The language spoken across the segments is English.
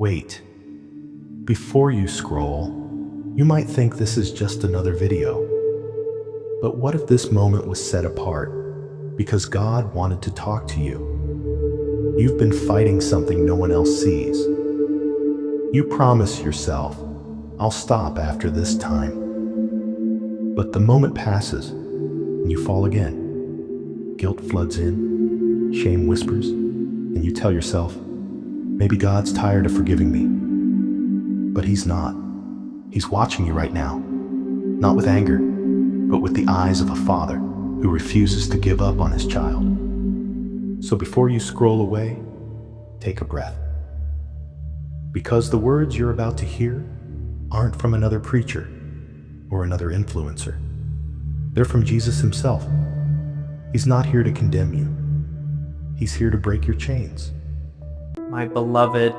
Wait, before you scroll, you might think this is just another video. But what if this moment was set apart because God wanted to talk to you? You've been fighting something no one else sees. You promise yourself, I'll stop after this time. But the moment passes and you fall again. Guilt floods in, shame whispers, and you tell yourself, maybe God's tired of forgiving me. But He's not. He's watching you right now, not with anger, but with the eyes of a father who refuses to give up on his child. So before you scroll away, take a breath. Because the words you're about to hear aren't from another preacher or another influencer. They're from Jesus Himself. He's not here to condemn you. He's here to break your chains. My beloved,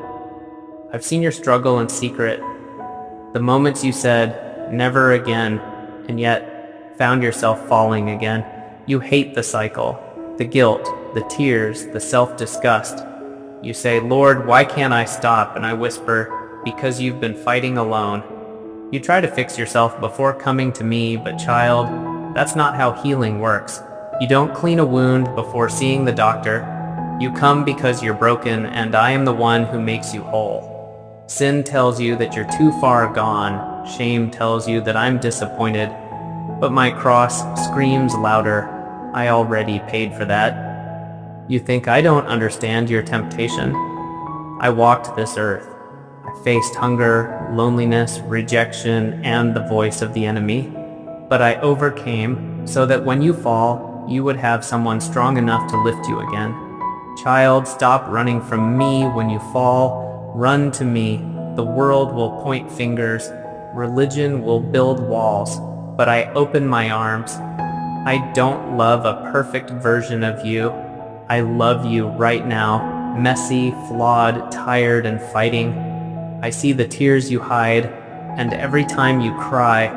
I've seen your struggle in secret. The moments you said, never again, and yet found yourself falling again. You hate the cycle, the guilt, the tears, the self-disgust. You say, Lord, why can't I stop? And I whisper, because you've been fighting alone. You try to fix yourself before coming to me, but child, that's not how healing works. You don't clean a wound before seeing the doctor. You come because you're broken, and I am the one who makes you whole. Sin tells you that you're too far gone. Shame tells you that I'm disappointed. But my cross screams louder. I already paid for that. You think I don't understand your temptation. I walked this earth. I faced hunger, loneliness, rejection, and the voice of the enemy. But I overcame so that when you fall, you would have someone strong enough to lift you again. Child, stop running from me when you fall. Run to me. The world will point fingers. Religion will build walls. But I open my arms. I don't love a perfect version of you. I love you right now, messy, flawed, tired, and fighting. I see the tears you hide, and every time you cry,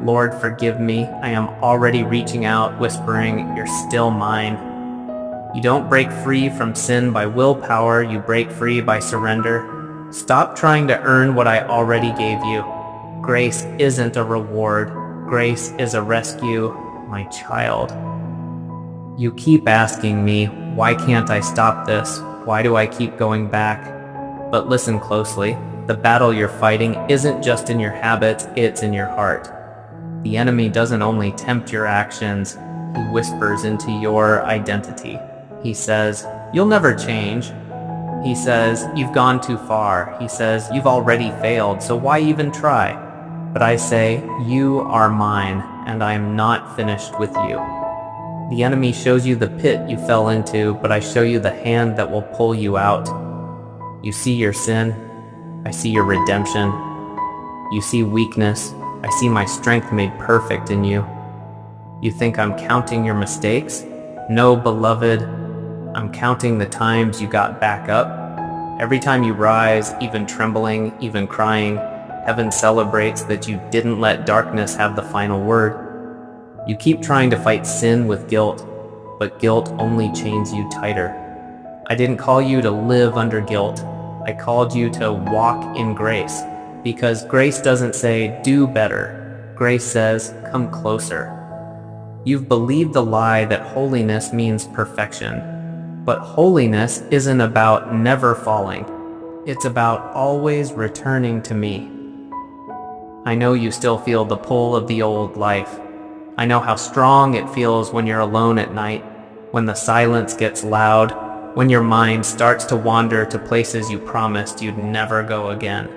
Lord, forgive me, I am already reaching out, whispering, you're still mine. You don't break free from sin by willpower, you break free by surrender. Stop trying to earn what I already gave you. Grace isn't a reward. Grace is a rescue, my child. You keep asking me, why can't I stop this? Why do I keep going back? But listen closely. The battle you're fighting isn't just in your habits, it's in your heart. The enemy doesn't only tempt your actions, he whispers into your identity. He says, you'll never change. He says, you've gone too far. He says, you've already failed, so why even try? But I say, you are mine, and I am not finished with you. The enemy shows you the pit you fell into, but I show you the hand that will pull you out. You see your sin, I see your redemption. You see weakness, I see my strength made perfect in you. You think I'm counting your mistakes? No, beloved, I'm counting the times you got back up. Every time you rise, even trembling, even crying, heaven celebrates that you didn't let darkness have the final word. You keep trying to fight sin with guilt, but guilt only chains you tighter. I didn't call you to live under guilt. I called you to walk in grace, because grace doesn't say, do better. Grace says, come closer. You've believed the lie that holiness means perfection, but holiness isn't about never falling. It's about always returning to me. I know you still feel the pull of the old life. I know how strong it feels when you're alone at night, when the silence gets loud, when your mind starts to wander to places you promised you'd never go again.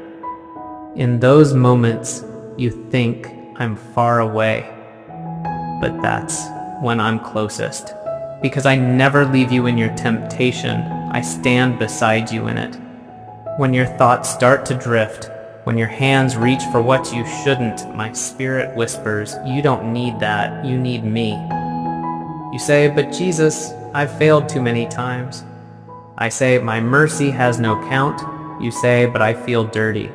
In those moments, you think I'm far away, but that's when I'm closest. Because I never leave you in your temptation, I stand beside you in it. When your thoughts start to drift, when your hands reach for what you shouldn't, my spirit whispers, you don't need that, you need me. You say, but Jesus, I've failed too many times. I say, my mercy has no count. You say, but I feel dirty.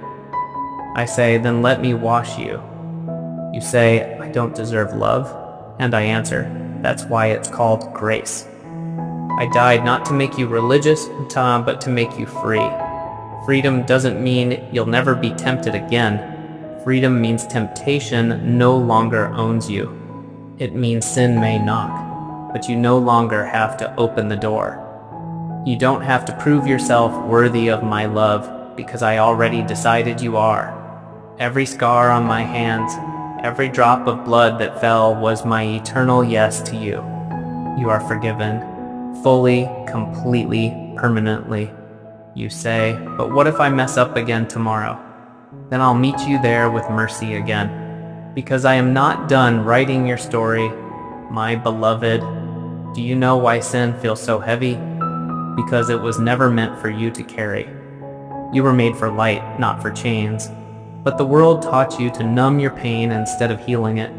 I say, then let me wash you. You say, I don't deserve love. And I answer, that's why it's called grace. I died not to make you religious, but to make you free. Freedom doesn't mean you'll never be tempted again. Freedom means temptation no longer owns you. It means sin may knock, but you no longer have to open the door. You don't have to prove yourself worthy of my love, because I already decided you are. Every scar on my hands, every drop of blood that fell was my eternal yes to you. You are forgiven, fully, completely, permanently. You say, but what if I mess up again tomorrow? Then I'll meet you there with mercy again, because I am not done writing your story, my beloved. Do you know why sin feels so heavy? Because it was never meant for you to carry. You were made for light, not for chains. But the world taught you to numb your pain instead of healing it.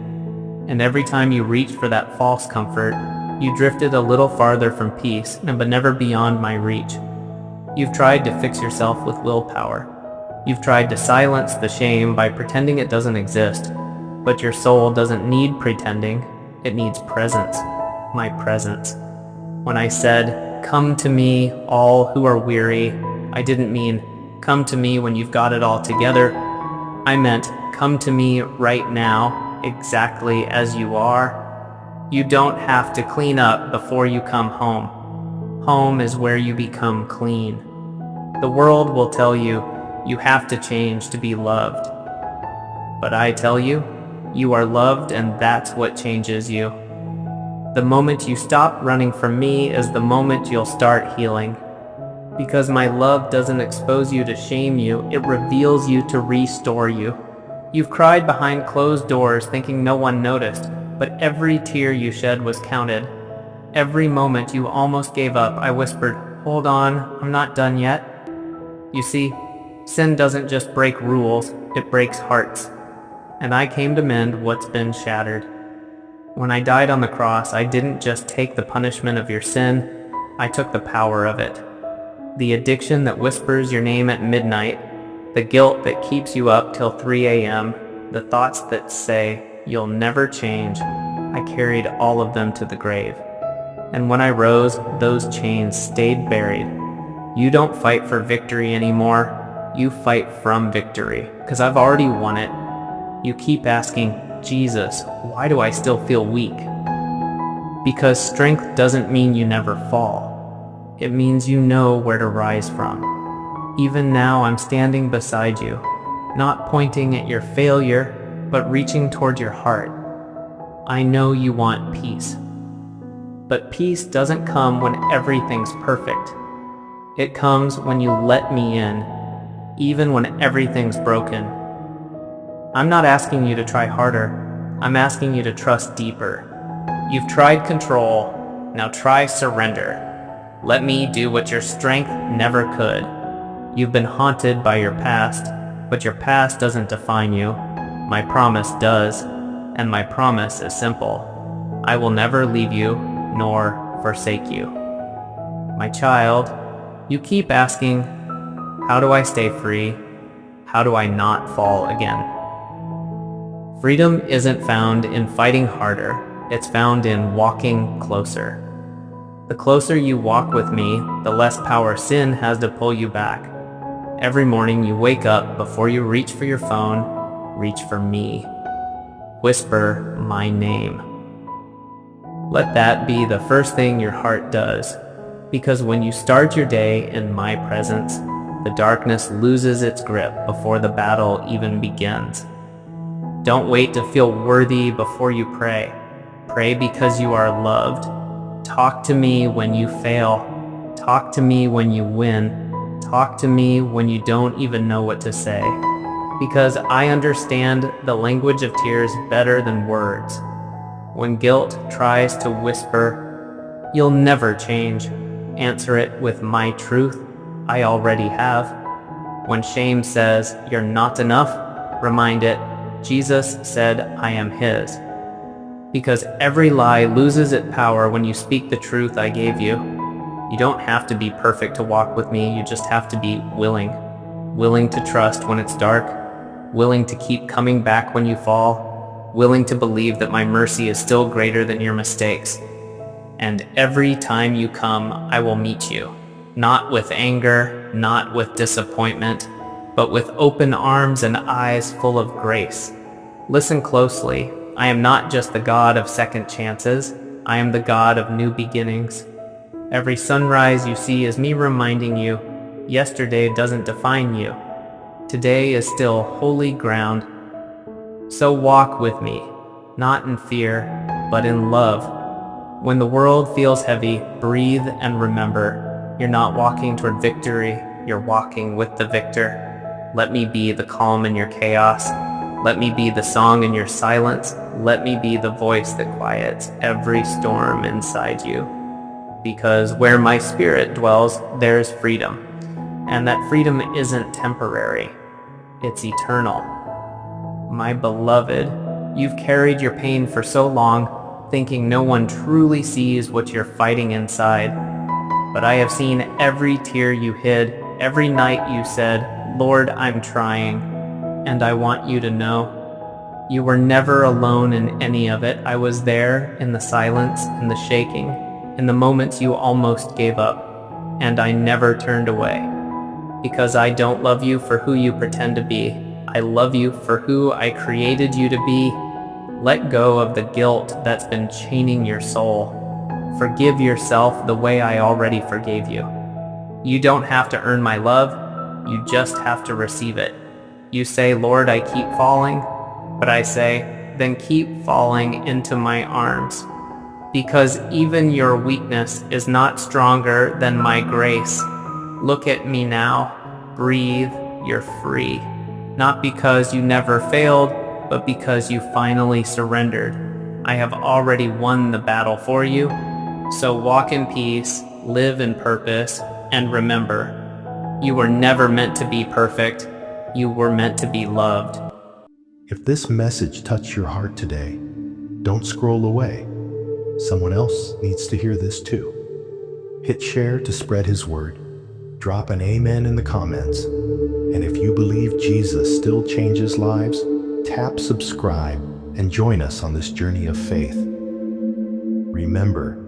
And every time you reached for that false comfort, you drifted a little farther from peace, but never beyond my reach. You've tried to fix yourself with willpower. You've tried to silence the shame by pretending it doesn't exist. But your soul doesn't need pretending. It needs presence. My presence. When I said, "Come to me, all who are weary," I didn't mean, "Come to me when you've got it all together." I meant, "Come to me right now, exactly as you are." You don't have to clean up before you come home. Home is where you become clean. The world will tell you, you have to change to be loved. But I tell you, you are loved, and that's what changes you. The moment you stop running from me is the moment you'll start healing. Because my love doesn't expose you to shame you, it reveals you to restore you. You've cried behind closed doors thinking no one noticed, but every tear you shed was counted. Every moment you almost gave up, I whispered, "Hold on, I'm not done yet." You see, sin doesn't just break rules, it breaks hearts. And I came to mend what's been shattered. When I died on the cross, I didn't just take the punishment of your sin, I took the power of it. The addiction that whispers your name at midnight, the guilt that keeps you up till 3 a.m., the thoughts that say, "You'll never change," I carried all of them to the grave. And when I rose, those chains stayed buried. You don't fight for victory anymore, you fight from victory, because I've already won it. You keep asking, "Jesus, why do I still feel weak?" Because strength doesn't mean you never fall. It means you know where to rise from. Even now I'm standing beside you, not pointing at your failure, but reaching toward your heart. I know you want peace. But peace doesn't come when everything's perfect. It comes when you let me in, even when everything's broken. I'm not asking you to try harder. I'm asking you to trust deeper. You've tried control, now try surrender. Let me do what your strength never could. You've been haunted by your past, but your past doesn't define you. My promise does, and my promise is simple. I will never leave you, nor forsake you. My child, you keep asking, how do I stay free? How do I not fall again? Freedom isn't found in fighting harder, it's found in walking closer. The closer you walk with me, the less power sin has to pull you back. Every morning you wake up, before you reach for your phone, reach for me. Whisper my name. Let that be the first thing your heart does, because when you start your day in my presence, the darkness loses its grip before the battle even begins. Don't wait to feel worthy before you pray. Pray because you are loved. Talk to me when you fail. Talk to me when you win. Talk to me when you don't even know what to say. Because I understand the language of tears better than words. When guilt tries to whisper, "You'll never change," answer it with my truth, "I already have." When shame says, "You're not enough," remind it, Jesus said, "I am his." Because every lie loses its power when you speak the truth I gave you. You don't have to be perfect to walk with me, you just have to be willing. Willing to trust when it's dark, willing to keep coming back when you fall, willing to believe that my mercy is still greater than your mistakes. And every time you come, I will meet you. not with anger, not with disappointment, but with open arms and eyes full of grace. Listen closely. I am not just the God of second chances. I am the God of new beginnings. Every sunrise you see is me reminding you, yesterday doesn't define you. Today is still holy ground. So walk with me, not in fear, but in love. When the world feels heavy, breathe and remember, you're not walking toward victory, you're walking with the victor. Let me be the calm in your chaos. Let me be the song in your silence. Let me be the voice that quiets every storm inside you. Because where my spirit dwells, there's freedom. And that freedom isn't temporary. It's eternal. My beloved, you've carried your pain for so long, thinking no one truly sees what you're fighting inside. But I have seen every tear you hid, every night you said, Lord, I'm trying. And I want you to know, you were never alone in any of it. I was there in the silence, in the shaking, in the moments you almost gave up. And I never turned away. Because I don't love you for who you pretend to be. I love you for who I created you to be. Let go of the guilt that's been chaining your soul. Forgive yourself the way I already forgave you. You don't have to earn my love. You just have to receive it. You say, Lord, I keep falling. But I say, then keep falling into my arms. Because even your weakness is not stronger than my grace. Look at me now. Breathe. You're free. Not because you never failed, but because you finally surrendered. I have already won the battle for you. So walk in peace, live in purpose, and remember, you were never meant to be perfect. You were meant to be loved. If this message touched your heart today, don't scroll away. Someone else needs to hear this too. Hit share to spread his word. Drop an amen in the comments. And if you believe Jesus still changes lives, tap subscribe and join us on this journey of faith. Remember,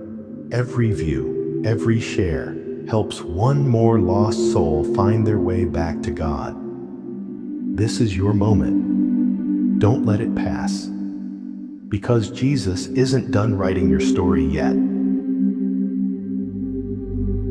every view, every share helps one more lost soul find their way back to God. This is your moment. Don't let it pass. Because Jesus isn't done writing your story yet.